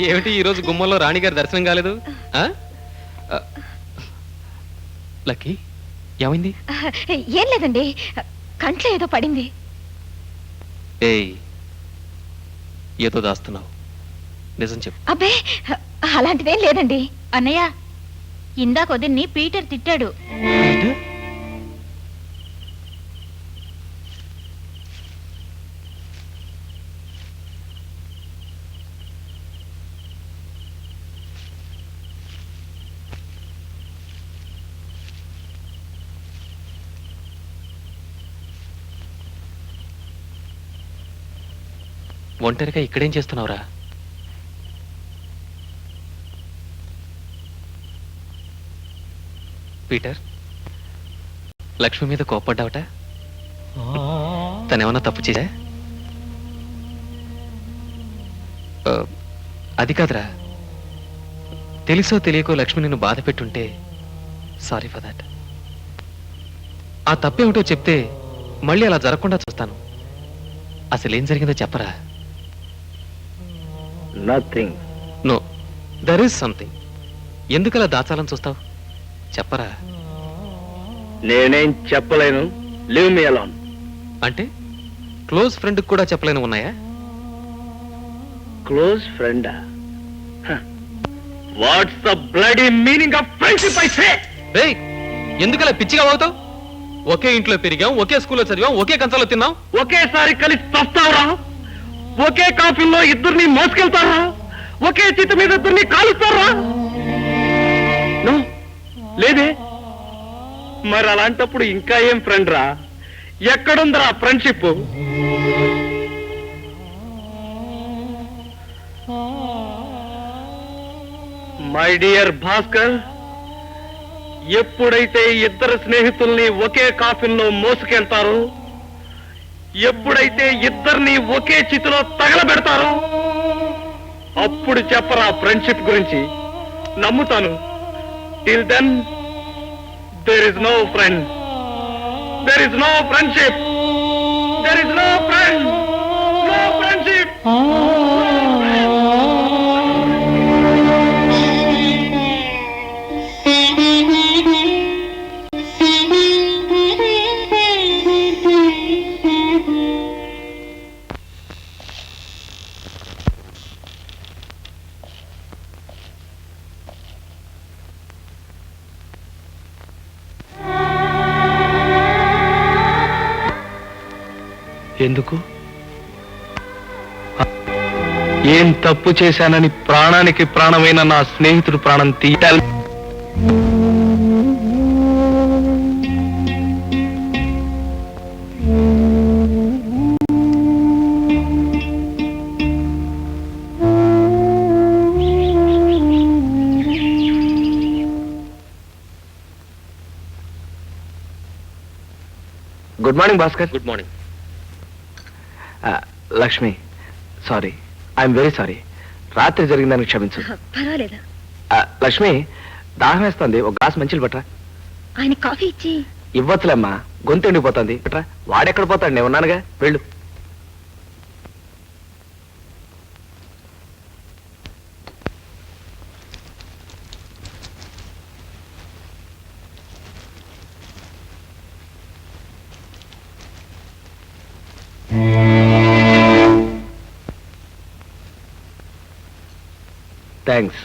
ఏమిటి ఈరోజు గుమ్మంలో రాణిగారి దర్శనం కాలేదు? లక్కీ, ఏమైంది? ఏం లేదండి, కంట్లో ఏదో పడింది. ఏయ్, ఏదో దాస్తున్నావు, నిజం చెప్పు. అబ్బే, అలాంటిదేం లేదండి. అన్నయ్య, ఇందాక వదిన్ని పీటర్ తిట్టాడు. ఒంటరిగా ఇక్కడేం చేస్తున్నావురా? పీటర్, లక్ష్మి మీద కోప్పడ్డావట? తనేమన్నా తప్పు చేశా? అది కాదురా, తెలుసో తెలియకో లక్ష్మి నిన్ను బాధ పెట్టుంటే సారీ ఫర్ దాట్. ఆ తప్పేమిటో చెప్తే మళ్ళీ అలా జరగకుండా చూస్తాను. అసలేం జరిగిందో చెప్పరా? Nothing. No, there is something. ఎందుకలా దాచాలని చూస్తావు? చెప్పరా. నేనేం చెప్పలేను. Leave me alone. అంటే క్లోజ్ ఫ్రెండ్ కూడా చెప్పలేను ఉన్నాయా? క్లోజ్ ఫ్రెండా? What's the bloody meaning of friendship I say? రేయ్, ఎందుకలా పిచ్చిగా అవుతావు? ఒకే ఇంట్లో పెరిగాం, ఒకే స్కూల్లో చదివాం, ఒకే కంచంలో తిన్నాం. ఒకేసారి కలిసి చస్తావురా? ఒకే కాఫీలో ఇద్దరిని మోసుకెళ్తారా? ఒకే చిత్త మీద ఇద్దరిని కాలుస్తారా? నో, లేదే. మరి అలాంటప్పుడు ఇంకా ఏం ఫ్రెండ్ రా? ఎక్కడుందిరా ఫ్రెండ్షిప్? మై డియర్ భాస్కర్, ఎప్పుడైతే ఇద్దరు స్నేహితుల్ని ఒకే కాఫీల్లో మోసుకెళ్తారో, ఎప్పుడైతే ఇద్దరిని ఒకే చితిలో తగలబెడతారో, అప్పుడు చెప్పరా ఫ్రెండ్షిప్ గురించి. నమ్ముతాను. Till then there is no friend, there is no friendship, there is no friend, no friendship. ఎందుకు? ఏం తప్పు చేశానని ప్రాణానికి ప్రాణమైన నా స్నేహితుడు ప్రాణం తీయాలి? Good morning Bhaskar. Good morning. Lakshmi, sorry, I'm very sorry. రాత్రి జరిగిందని క్షమించు. పర్వాలేదు. లక్ష్మి, దాహం వేస్తుంది, ఒక గ్లాస్ మంచిలు పట్టరా. ఆయన కాఫీ ఇచ్చి. ఇవ్వచ్చులేమ్మా, గొంతు ఎండిపోతుంది. పట్రా. వాడెక్కడ పోతాడు, నేను ఉన్నానుగా, వెళ్ళు. Thanks.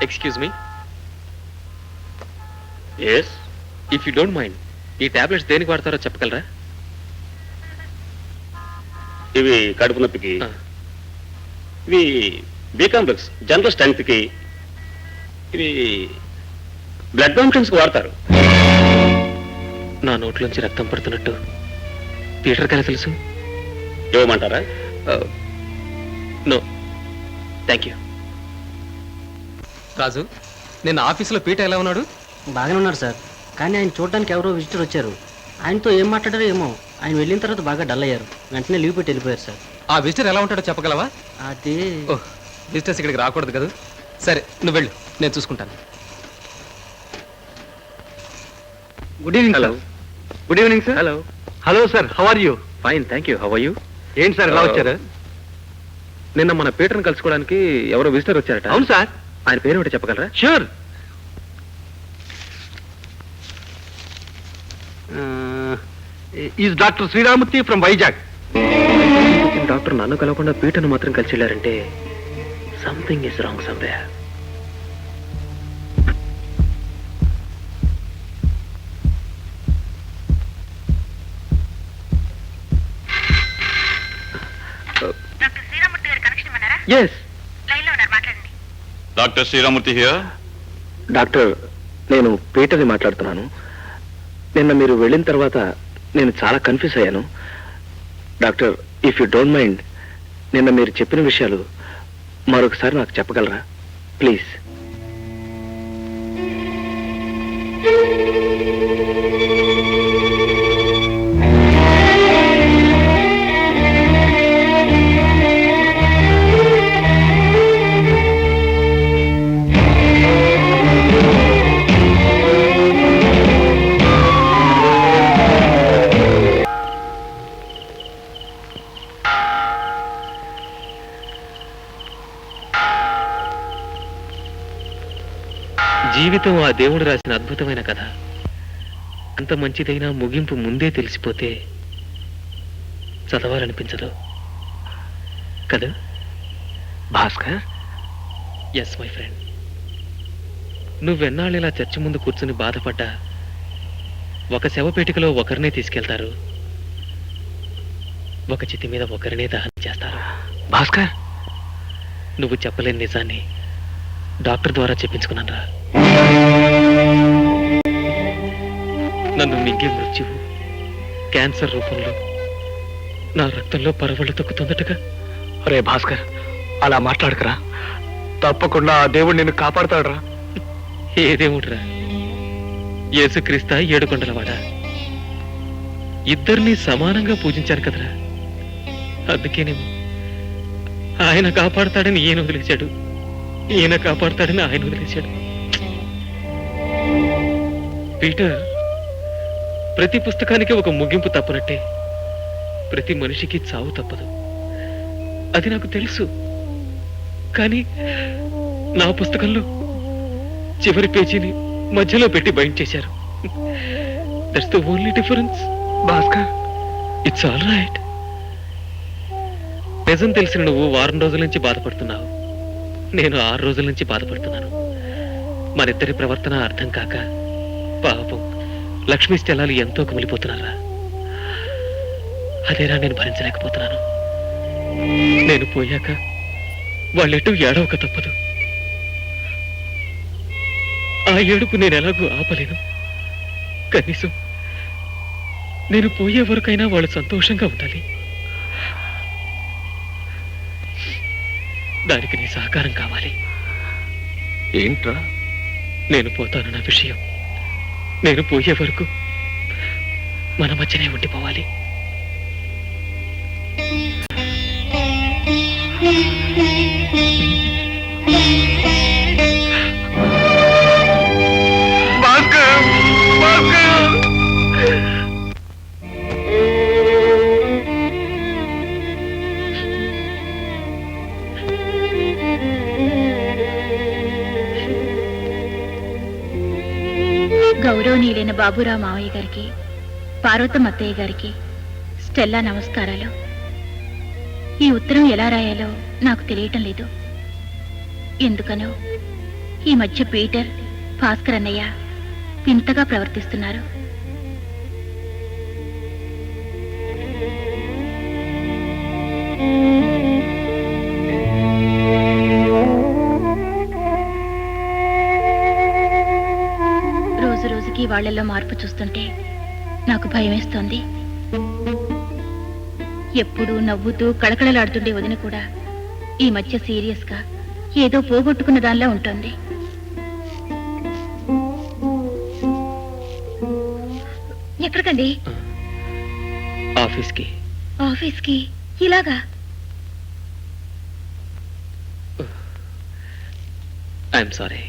Excuse me. Yes, if you don't mind, ఈ టాబ్లెట్స్ దేనికి వాడతారో చెప్పగలరా? ఇవి కడుపు నొప్పికి, ఇవి బి కాంప్లెక్స్ జనరల్ స్ట్రెంగ్త్ కి, ఇవి బ్లడ్ ఫంక్షన్స్ కి వాడతారు. నా నోట్లోంచి రక్తం పడుతున్నట్టు పీటర్ గారికి తెలుసు. ఇవ్వమంటారా? No, thank you. రాజు, నిన్న ఆఫీసులో పీట ఎలా ఉన్నాడు? బాగానే ఉన్నారు సార్, కానీ ఆయన చూడడానికి ఎవరో విజిటర్ వచ్చారు. ఆయనతో ఏం మాట్లాడారో ఏమో, ఆయన వెళ్ళిన తర్వాత బాగా డల్ అయ్యారు. వెంటనే లీవ్ పెట్టి వెళ్ళిపోయారు సార్. ఆ విజిటర్ ఎలా ఉంటాడో చెప్పగలవా? అది ఓహ్, విజిటర్స్ ఇక్కడికి రాకూడదు కదా. సరే, నువ్వు వెళ్ళు, నేను చూసుకుంటాను. Good evening. Hello. Good evening sir. Hello. Hello sir, how are you? Fine, thank you. How are you? ఏంటి సార్ ఎలా వచ్చారు? నిన్న మన పీటర్ని కలుసుకోవడానికి ఎవరో విజిటర్ వచ్చారట. అవును సార్. ఆయన పేరు ఒకటి చెప్పగలరా? Sure. Is doctor Sriramurthy from Vizag. Doctor నన్ను కలవకుండా పీటర్ను మాత్రం కలిసి వెళ్ళారంటే something is wrong somewhere. Yes. Doctor Sriramurthy here. Doctor, నేను పీటర్ని మాట్లాడుతున్నాను. నిన్న మీరు వెళ్ళిన తర్వాత నేను చాలా కన్ఫ్యూజ్ అయ్యాను. Doctor, if you don't mind, నిన్న మీరు చెప్పిన విషయాలు మరొకసారి నాకు చెప్పగలరా ప్లీజ్? జీవితం ఆ దేవుడు రాసిన అద్భుతమైన కథ. అంత మంచిదైనా ముగింపు ముందే తెలిసిపోతే చదవాలనిపించదు కదా భాస్కర్? Yes my friend. నువ్వెన్నాళ్ళు ఇలా చర్చి ముందు కూర్చుని బాధపడ్డా, ఒక శవపేటికలో ఒకరినే తీసుకెళ్తారు, ఒక చితి మీద ఒకరినే దహనం చేస్తారు. భాస్కర్, నువ్వు చెప్పలేని నిజాన్ని డాక్టర్ ద్వారా చెప్పించుకున్నాను రా. నన్ను మింగే మృత్యువు క్యాన్సర్ రూపంలో నా రక్తంలో పరవళ్ళు తొక్కుతుందటగా. అరే భాస్కర్, అలా మాట్లాడకరా. తప్పకుండా ఆ దేవుడు నిన్ను కాపాడతాడురా. ఏదేముడ్రా, యేసుక్రీస్తా ఏడుకొండలవాడా? ఇద్దరిని సమానంగా పూజించాను కదరా. అందుకేనేమో ఆయన కాపాడతాడని ఈయన వదిలేశాడు, ఈయన కాపాడతాడని ఆయన వదిలేశాడు. పీటర్, ప్రతి పుస్తకానికి ఒక ముగింపు తప్పనట్టే ప్రతి మనిషికి చావు తప్పదు. అది నాకు తెలుసు. కానీ నా పుస్తకంలో చివరి పేజీని మధ్యలో పెట్టి బైండ్ చేశారు. That's the only difference. Bhaskar, it's all right. నిజం తెలిసిన నువ్వు వారం రోజుల నుంచి బాధపడుతున్నావు, నేను 6 రోజుల నుంచి బాధపడుతున్నాను. మరిద్దరి ప్రవర్తన అర్థం కాక పాపం లక్ష్మీ స్థలాలు ఎంతో కుమిలిపోతున్నారా. అదేరా నేను భరించలేకపోతున్నాను. నేను పోయాక వాళ్ళెటు ఏడవక తప్పదు. ఆ ఏడుపు నేను ఎలాగూ ఆపలేను. కనీసం నేను పోయే వరకైనా వాళ్ళు సంతోషంగా ఉండాలి. దానికి నీ సహకారం కావాలి. ఏంట్రా? నేను పోతానన్న విషయం నేను పోయే వరకు మన మధ్యనే ఉండిపోవాలి. భాస్కర్, భాస్కర్. గౌరవనీయులైన బాబురావు మావయ్య గారికి, పార్వతమ్మ అత్తయ్య గారికి స్టెల్లా నమస్కారాలు. ఈ ఉత్తరం ఎలా రాయాలో నాకు తెలియటం లేదు. ఎందుకనో ఈ మధ్య పీటర్, భాస్కర్ అన్నయ్య వింతగా ప్రవర్తిస్తున్నారు. రోజు రోజుకి వాళ్ళల్లో మార్పు చూస్తుంటే నాకు భయమేస్తోంది. ఎప్పుడూ నవ్వుతూ కళకళలాడుతుండే వదిన కూడా ఈ మధ్య సీరియస్గా ఏదో పోగొట్టుకున్న దానిలా ఉంటుంది. ఎక్కడికండి? ఆఫీస్కి. ఆఫీస్కి? ఇలాగా? I'm sorry.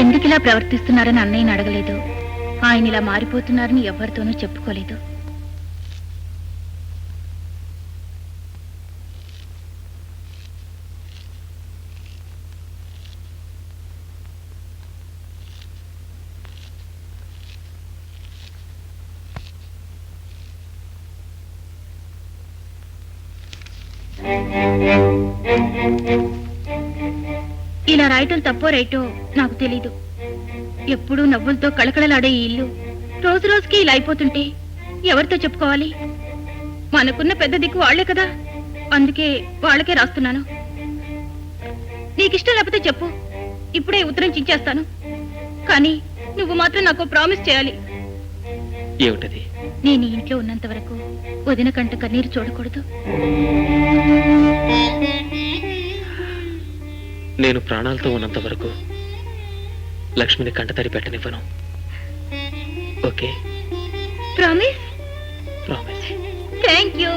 ఎందుకు ఇలా ప్రవర్తిస్తున్నారని అన్నయ్యని అడగలేదు. ఆయన ఇలా మారిపోతున్నారని ఎవరితోనూ చెప్పుకోలేదు. ఇలా రాయటం తప్పో రైటో నాకు తెలీదు. ఎప్పుడూ నవ్వులతో కళకళలాడే ఈ ఇల్లు రోజు రోజుకి ఇలా అయిపోతుంటే ఎవరితో చెప్పుకోవాలి? మనకున్న పెద్ద దిక్కు వాళ్లే కదా, అందుకే వాళ్ళకే రాస్తున్నాను. నీకిష్టం లేకపోతే చెప్పు, ఇప్పుడే ఉత్తరం చించేస్తాను. కానీ నువ్వు మాత్రం నాకు ప్రామిస్ చేయాలి. ఏమిటది? నేను ఈ ఇంట్లో ఉన్నంత వరకు వదిన కంట కన్నీరు చూడకూడదు. నేను ప్రాణాలతో ఉన్నంత వరకు లక్ష్మిని కంటతడి పెట్టనివ్వను. Okay? Promise? Promise. Thank you.